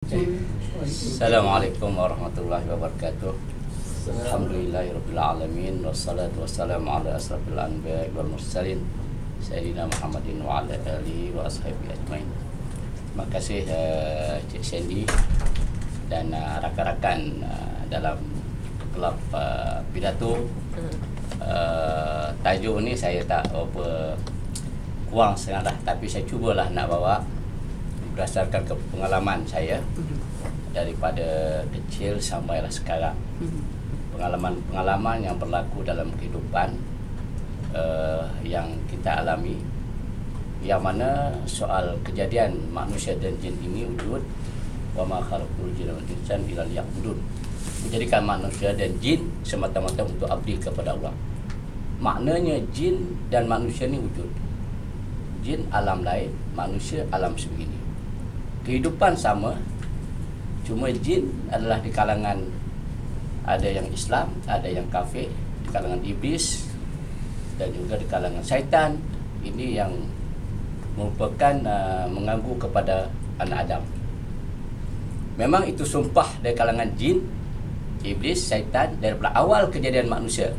Assalamualaikum warahmatullahi wabarakatuh. Alhamdulillahirabbil alamin wassalatu wassalamu ala asrafil anbiya'i wal mursalin sayyidina Muhammadin wa ala alihi wa ashabihi ajmain. Terima kasih Cik Sandy dan rakan-rakan dalam kelab pidato. Tajuk ni saya tak kurang sangat dah, tapi saya cubalah nak bawa berdasarkan pengalaman saya daripada kecil sampailah sekarang. Pengalaman-pengalaman yang berlaku dalam kehidupan yang kita alami, yang mana soal kejadian manusia dan jin ini wujud, wa ma khalaqul jinna wal insa illa liya'budun, menjadikan manusia dan jin semata-mata untuk abdi kepada Allah. Maknanya jin dan manusia ni wujud. Jin alam lain, manusia alam sebegini. Kehidupan sama, cuma jin adalah di kalangan ada yang Islam, ada yang kafir, di kalangan iblis dan juga di kalangan syaitan. Ini yang merupakan mengganggu kepada anak Adam. Memang itu sumpah dari kalangan jin, iblis, syaitan daripada awal kejadian manusia.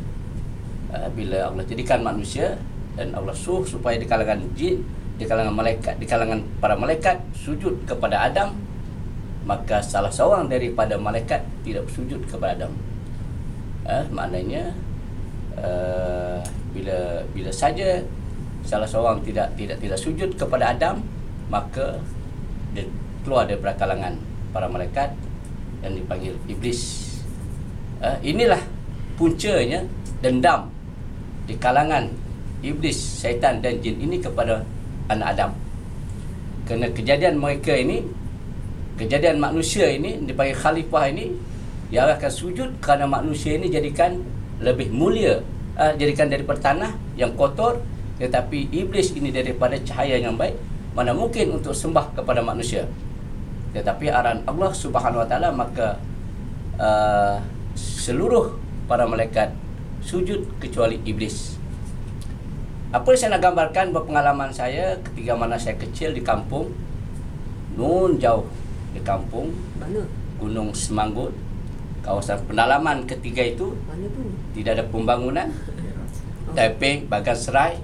Bila Allah jadikan manusia dan Allah suruh supaya di kalangan jin, di kalangan malaikat, di kalangan para malaikat sujud kepada Adam, maka salah seorang daripada malaikat tidak sujud kepada Adam. Maknanya bila saja salah seorang tidak sujud kepada Adam, maka dia keluar daripada kalangan para malaikat dan dipanggil iblis. Inilah puncanya dendam di kalangan iblis, syaitan dan jin ini kepada anak Adam. Kerana kejadian mereka ini, kejadian manusia ini dipanggil khalifah ini, dia akan sujud kerana manusia ini jadikan lebih mulia, jadikan daripada tanah yang kotor, tetapi iblis ini daripada cahaya yang baik, mana mungkin untuk sembah kepada manusia. Tetapi arahan Allah Subhanahu Wa Taala, maka seluruh para malaikat sujud kecuali iblis. Apa yang saya nak gambarkan berpengalaman saya ketika mana saya kecil di kampung, nun jauh di kampung, mana? Gunung Semanggut, kawasan pendalaman ketiga itu. Mana tu? Tidak ada pembangunan. Taiping, Bagan Serai,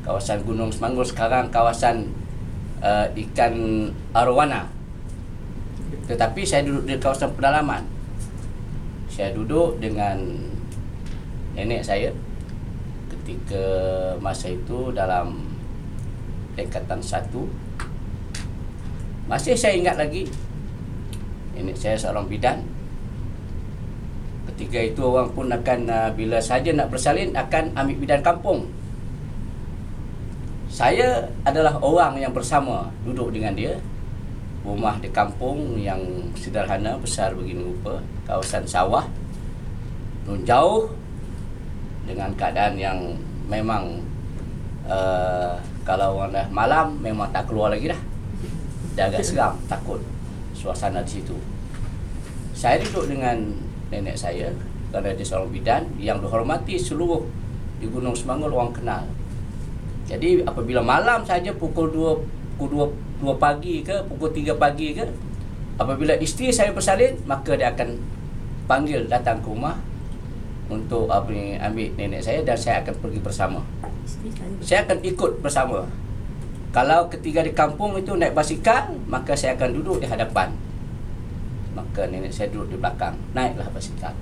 kawasan Gunung Semanggut sekarang kawasan ikan arwana. Tetapi saya duduk di kawasan pendalaman. Saya duduk dengan nenek saya ketika masa itu dalam tingkatan 1. Masih saya ingat lagi, nenek saya seorang bidan. Ketika itu orang pun akan bila saja nak bersalin akan ambil bidan kampung. Saya adalah orang yang bersama duduk dengan dia. Rumah di kampung yang sederhana, besar begini rupa, kawasan sawah, jauh, dengan keadaan yang memang kalau orang dah malam memang tak keluar lagi dah. Dah agak seram, takut suasana di situ. Saya duduk dengan nenek saya kerana dia seorang bidan yang dihormati seluruh di Gunung Semanggut, orang kenal. Jadi apabila malam saja pukul 2 pagi ke pukul 3 pagi ke, apabila isteri saya bersalin, maka dia akan panggil datang ke rumah untuk ambil nenek saya dan saya akan pergi bersama. Saya akan ikut bersama. Kalau ketika di kampung itu naik basikal, maka saya akan duduk di hadapan. Maka nenek saya duduk di belakang. Naiklah basikal.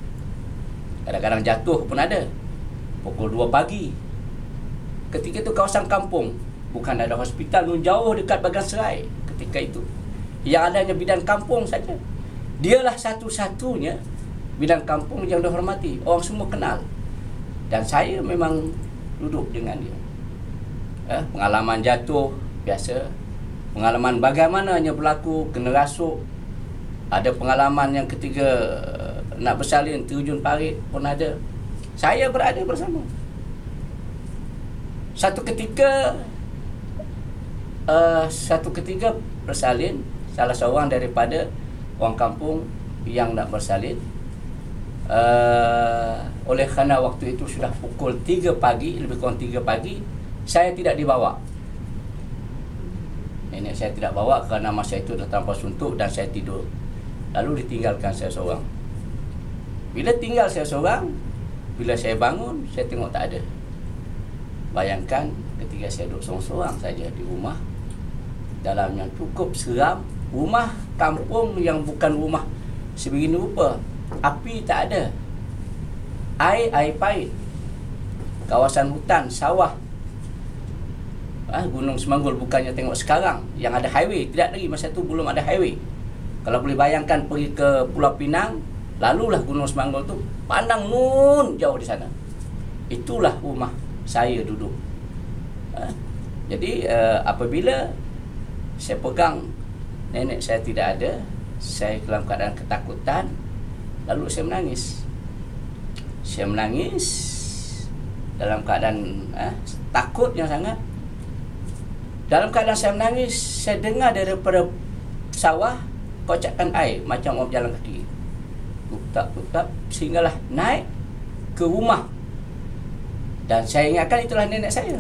Kadang-kadang jatuh pun ada. Pukul 2 pagi. Ketika itu kawasan kampung, bukan ada hospital, jauh dekat Bagan Serai ketika itu. Yang adanya bidan kampung saja. Dialah satu-satunya bidan kampung yang dihormati, orang semua kenal. Dan saya memang duduk dengan dia. Pengalaman jatuh biasa, pengalaman bagaimananya berlaku kena rasuk, ada pengalaman yang ketiga nak bersalin terjun parit pun ada. Saya berada bersama. Satu ketika bersalin, salah seorang daripada orang kampung yang nak bersalin, oleh kerana waktu itu sudah pukul 3 pagi, lebih kurang 3 pagi, saya tidak dibawa. Nenek saya tidak bawa kerana masa itu dah terlampau suntuk dan saya tidur. Lalu ditinggalkan saya seorang. Bila tinggal saya seorang, bila saya bangun, saya tengok tak ada. Bayangkan ketika saya duduk seorang-seorang saja di rumah, dalam yang cukup seram, rumah kampung yang bukan rumah sebegini rupa, api tak ada, air pahit, kawasan hutan, sawah. Gunung Semanggul bukannya tengok sekarang yang ada highway, tidak lagi, masa tu belum ada highway. Kalau boleh bayangkan pergi ke Pulau Pinang, lalulah Gunung Semanggul tu, pandang nun jauh di sana. Itulah rumah saya duduk. Jadi apabila saya pegang nenek saya tidak ada, saya dalam keadaan ketakutan, lalu saya menangis. Saya menangis dalam keadaan takutnya sangat. Dalam keadaan saya menangis, saya dengar daripada sawah kocakan air macam orang berjalan kaki. Tutak-tutak sehinggalah naik ke rumah. Dan saya ingatkan itulah nenek saya.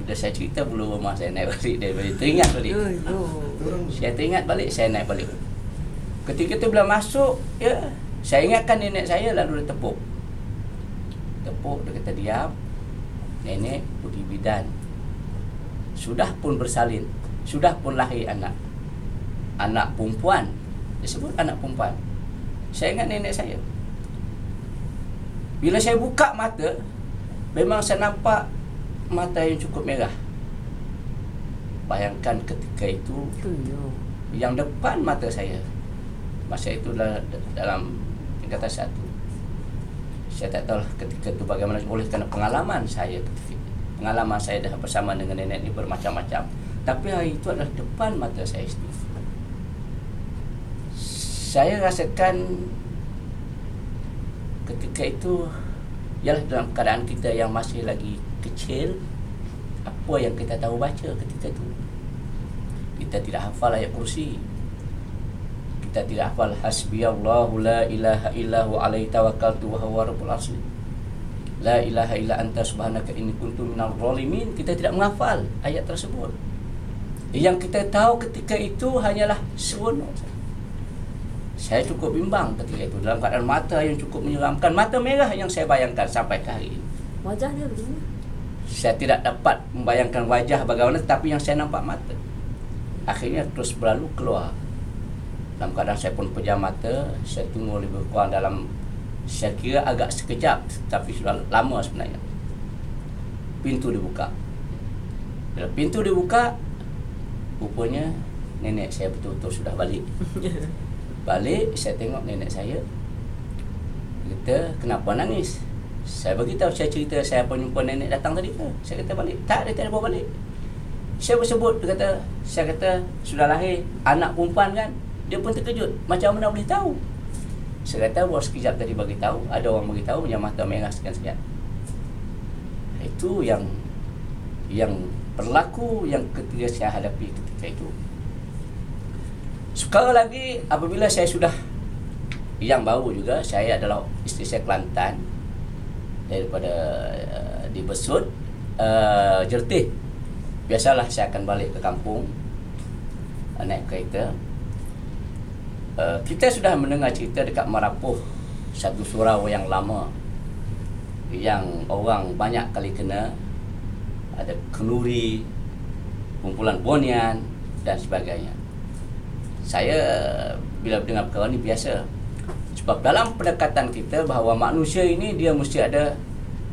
Bila saya cerita, bulu rumah saya naik balik daripada teringat balik. Saya teringat balik, saya naik balik. Ketika itu bila masuk, saya ingatkan nenek saya, lalu dia tepuk. Dia kata diam. Nenek pergi bidan, sudah pun bersalin, sudah pun lahir anak perempuan. Dia sebut anak perempuan. Saya ingat nenek saya. Bila saya buka mata, memang saya nampak mata yang cukup merah. Bayangkan ketika itu, yang depan mata saya, masa itu dalam tingkatan 1. Saya tak tahu ketika itu bagaimana, boleh kerana pengalaman saya dah bersama dengan nenek ini bermacam-macam. Tapi hari itu adalah depan mata saya sendiri. Saya rasakan ketika itu ialah dalam keadaan kita yang masih lagi kecil, apa yang kita tahu baca ketika itu? Kita tidak hafal ayat kursi. Kita tidak hafal hasbiyallahu la ilaha illahu alaihi tawakkaltu wa huwa rabbul arsyil. La ilaha illa anta subhanaka inni kuntu minal zalimin. Kita tidak menghafal ayat tersebut. Yang kita tahu ketika itu hanyalah seronok. Saya cukup bimbang ketika itu, dalam keadaan mata yang cukup menyeramkan, mata merah yang saya bayangkan sampai hari ini. Wajah dia bagaimana? Saya tidak dapat membayangkan wajah bagaimana, tapi yang saya nampak mata. Akhirnya terus berlalu keluar. Dalam keadaan saya pun pejam mata, saya tunggu lebih kurang dalam, saya kira agak sekejap, tapi sudah lama sebenarnya. Pintu dibuka. Bila pintu dibuka, rupanya nenek saya betul-betul sudah balik. Balik, saya tengok nenek saya. Dia kata, kenapa nangis? Saya beritahu, saya cerita saya apa jumpa nenek datang tadi ke? Saya kata balik. Tak, dia tak ada bawa balik. Saya bersebut, saya kata, sudah lahir anak perempuan kan? Dia pun terkejut, macam mana boleh tahu? Saya kata, baru sekejap tadi bagi tahu, ada orang bagi tahu yang mata merah sekian-sekian. Itu yang berlaku yang ketika saya hadapi ketika itu. Sekarang lagi apabila saya sudah yang baru juga, saya adalah isteri saya Kelantan, daripada di Besut, Jertih. Biasalah saya akan balik ke kampung naik kereta. Kita sudah mendengar cerita dekat Marapuh, satu surau yang lama yang orang banyak kali kena, ada kenduri, kumpulan bonian dan sebagainya. Saya bila mendengar perkara ini biasa, sebab dalam pendekatan kita bahawa manusia ini dia mesti ada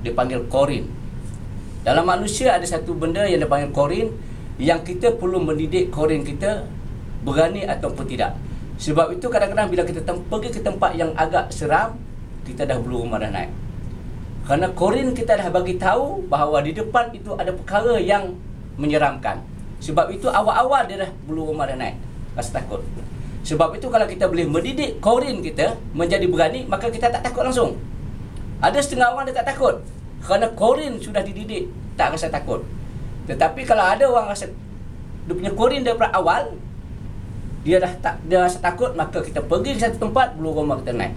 dipanggil korin. Dalam manusia ada satu benda yang dipanggil korin, yang kita perlu mendidik korin kita berani ataupun tidak. Sebab itu kadang-kadang bila kita pergi ke tempat yang agak seram, kita dah bulu rumah dah naik. Kerana korin kita dah bagi tahu bahawa di depan itu ada perkara yang menyeramkan. Sebab itu awal-awal dia dah bulu rumah dah naik, rasa takut. Sebab itu kalau kita boleh mendidik korin kita menjadi berani, maka kita tak takut langsung. Ada setengah orang dia tak takut kerana korin sudah dididik, tak rasa takut. Tetapi kalau ada orang rasa dia punya korin daripada awal, dia rasa takut, maka kita pergi ke satu tempat, bulu rumah kita naik.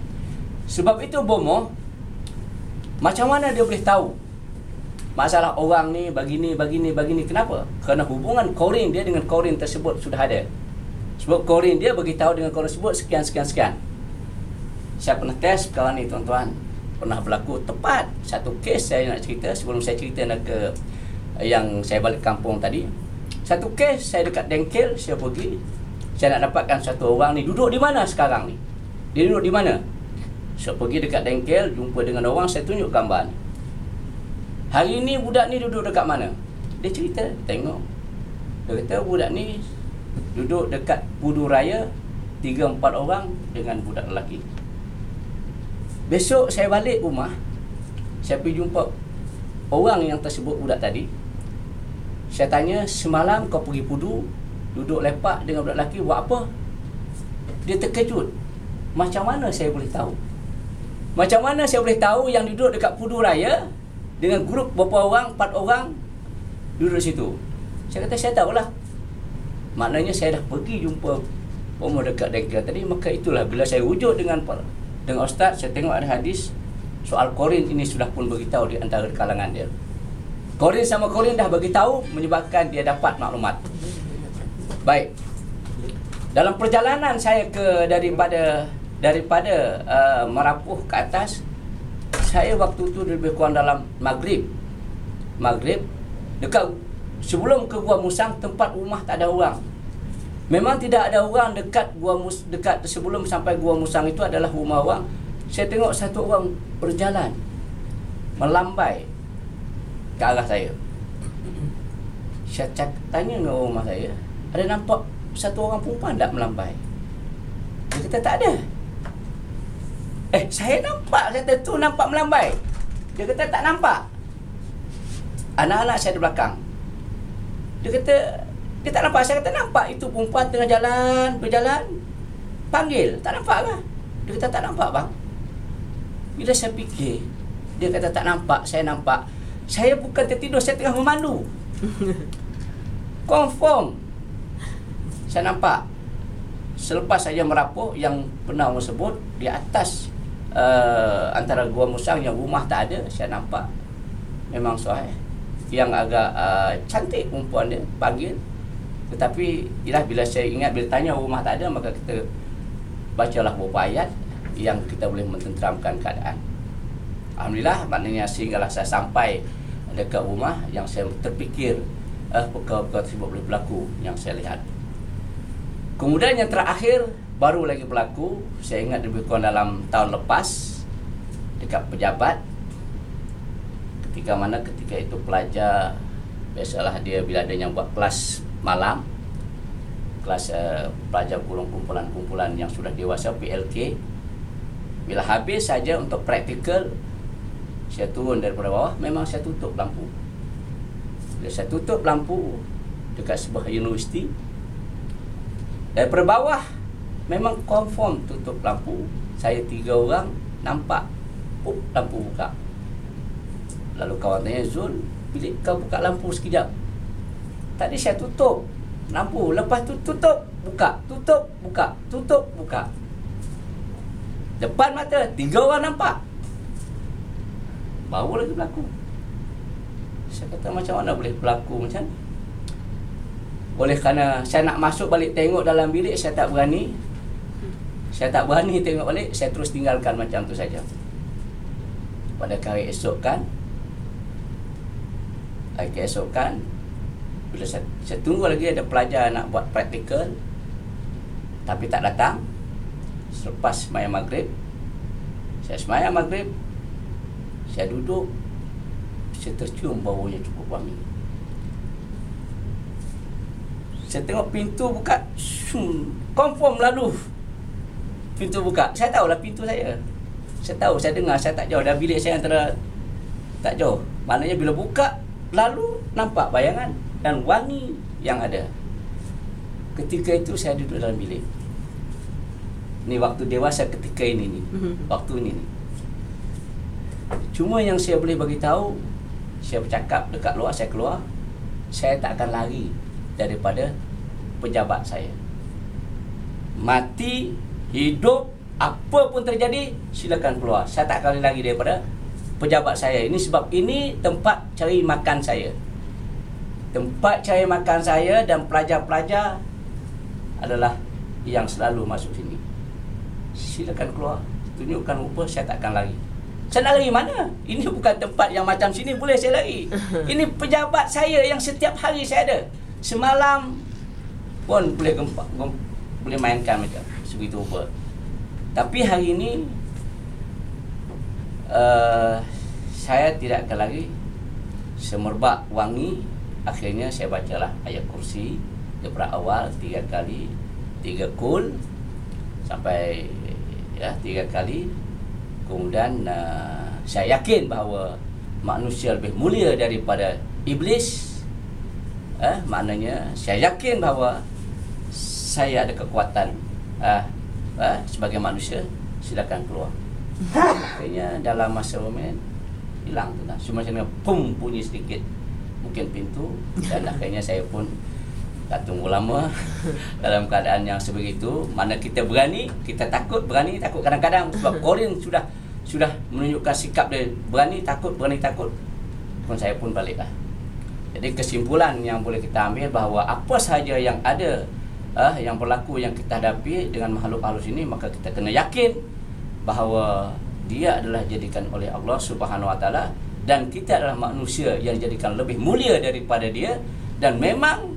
Sebab itu bomoh, macam mana dia boleh tahu masalah orang ni begini. Kenapa? Kerana hubungan korin dia dengan korin tersebut sudah ada. Sebab korin dia beritahu dengan korin tersebut sekian. Saya pernah test perkara ni tuan-tuan. Pernah berlaku tepat satu kes saya nak cerita sebelum saya cerita nak ke yang saya balik kampung tadi. Satu kes saya dekat Dengkel, saya pergi. Saya nak dapatkan satu orang ni duduk di mana sekarang ni. Dia duduk di mana? Saya pergi dekat Dengkel, jumpa dengan orang, saya tunjuk gambar ni. Hari ni budak ni duduk dekat mana? Dia cerita, tengok. Dia kata budak ni duduk dekat Pudu Raya, 3-4 orang dengan budak lelaki. Besok saya balik rumah, saya pergi jumpa orang yang tersebut budak tadi. Saya tanya, semalam kau pergi Pudu, duduk lepak dengan budak lelaki, buat apa? Dia terkejut. Macam mana saya boleh tahu? Macam mana saya boleh tahu yang duduk dekat Pudu Raya dengan grup berapa orang, 4 orang duduk situ? Saya kata, saya tahulah. Maknanya saya dah pergi jumpa pemuda dekat Dengkel tadi. Maka itulah bila saya wujud dengan Ustaz, saya tengok ada hadis soal korin ini sudah pun beritahu di antara kalangan dia. Korin sama korin dah beritahu menyebabkan dia dapat maklumat. Baik. Dalam perjalanan saya daripada Merapuh ke atas, saya waktu tu lebih kurang dalam Maghrib dekat sebelum ke Gua Musang, tempat rumah tak ada orang. Memang tidak ada orang dekat dekat sebelum sampai Gua Musang itu adalah rumah orang. Saya tengok satu orang berjalan melambai ke arah saya. Saya tanya dengan rumah saya, ada nampak satu orang perempuan tak melambai? Dia kata tak ada. Saya nampak, kata tu nampak melambai. Dia kata tak nampak. Anak-anak saya di belakang. Dia kata dia tak nampak. Saya kata nampak itu perempuan tengah berjalan, panggil, tak nampak lah. Dia kata tak nampak bang. Bila saya fikir, dia kata tak nampak, saya nampak. Saya bukan tertidur, saya tengah memandu. Confirm saya nampak. Selepas saya merapuh, yang pernah orang sebut di atas antara Gua Musang yang rumah tak ada, saya nampak memang sahih. Yang agak cantik perempuan dia, panggil. Tetapi ialah bila saya ingat, bila tanya rumah tak ada, maka kita bacalah beberapa ayat yang kita boleh mententeramkan keadaan. Alhamdulillah, maknanya sehinggalah saya sampai dekat rumah, yang saya terfikir perkara-perkara tersebut boleh berlaku yang saya lihat. Kemudian yang terakhir baru lagi berlaku, saya ingat lebih kurang dalam tahun lepas dekat Pejabat. Ketika itu pelajar, biasalah dia bila ada yang buat kelas malam, kelas pelajar kumpulan yang sudah dewasa, PLK. Bila habis saja untuk praktikal, saya turun daripada bawah, memang saya tutup lampu. Bila saya tutup lampu dekat sebuah universiti, daripada bawah memang confirm tutup lampu. Saya 3 orang nampak lampu buka. Lalu kawan tanya, Zul, bila kau buka lampu sekejap? Tadi saya tutup lampu, lepas tu tutup, buka, tutup, buka, tutup, buka. Depan mata 3 orang nampak. Baru lagi berlaku. Saya kata macam mana boleh berlaku macam ni? Oleh kerana saya nak masuk balik tengok dalam bilik, saya tak berani. Saya tak berani tengok balik, saya terus tinggalkan macam tu saja. Pada hari esok kan, bila saya tunggu lagi ada pelajar nak buat praktikal, tapi tak datang. Selepas sembahyang maghrib, saya duduk, saya tercium baunya cukup wangi. Saya tengok pintu buka, confirm lalu pintu buka. Saya tahulah pintu saya. Saya tahu, saya dengar, saya tak jauh. Dan bilik saya antara tak jauh. Maknanya bila buka, lalu nampak bayangan dan wangi yang ada. Ketika itu saya duduk dalam bilik. Ni waktu dewasa ketika ini ni. Waktu ini ni. Cuma yang saya boleh bagi tahu, saya bercakap dekat luar, saya keluar, saya tak akan lari daripada pejabat saya. Mati, hidup, apa pun terjadi, silakan keluar. Saya tak akan lari daripada pejabat saya ini, sebab ini tempat cari makan saya. Tempat cari makan saya, dan pelajar-pelajar adalah yang selalu masuk sini. Silakan keluar, tunjukkan rupa, saya takkan lari. Saya nak lari mana? Ini bukan tempat yang macam sini boleh saya lari. Ini pejabat saya yang setiap hari saya ada. Semalam pun boleh boleh mainkan macam sebegitu rupa. Tapi hari ini saya tidak akan lari. Semerbak wangi. Akhirnya saya bacalah ayat kursi daripada awal 3 kali, 3 kul sampai 3 kali. Kemudian saya yakin bahawa manusia lebih mulia daripada iblis. Maknanya saya yakin bahawa saya ada kekuatan sebagai manusia. Silakan keluar. Akhirnya dalam masa momen hilang tu, cuma saya pum bunyi sedikit mungkin pintu, dan akhirnya saya pun tak tunggu lama dalam keadaan yang sebegitu. Mana kita berani, kita takut, berani takut kadang-kadang, sebab Korin sudah menunjukkan sikap dia berani takut pun saya pun baliklah. Jadi kesimpulan yang boleh kita ambil bahawa apa sahaja yang ada yang berlaku, yang kita hadapi dengan makhluk halus ini, maka kita kena yakin bahawa dia adalah dijadikan oleh Allah Subhanahu Wa Taala, dan kita adalah manusia yang dijadikan lebih mulia daripada dia. Dan memang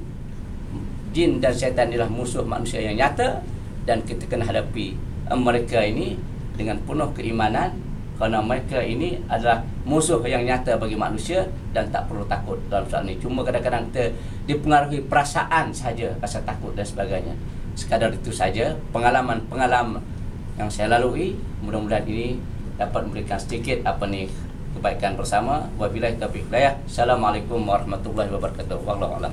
jin dan syaitan adalah musuh manusia yang nyata, dan kita kena hadapi mereka ini dengan penuh keimanan, kerana mereka ini adalah musuh yang nyata bagi manusia, dan tak perlu takut dalam soal ini. Cuma kadang-kadang kita dipengaruhi perasaan saja, rasa takut dan sebagainya. Sekadar itu saja pengalaman yang saya lalui. Mudah-mudahan ini dapat memberikan sedikit kebaikan bersama. Wabillahi taufiq hidayah. Assalamualaikum warahmatullahi wabarakatuh. Wallahu a'lam.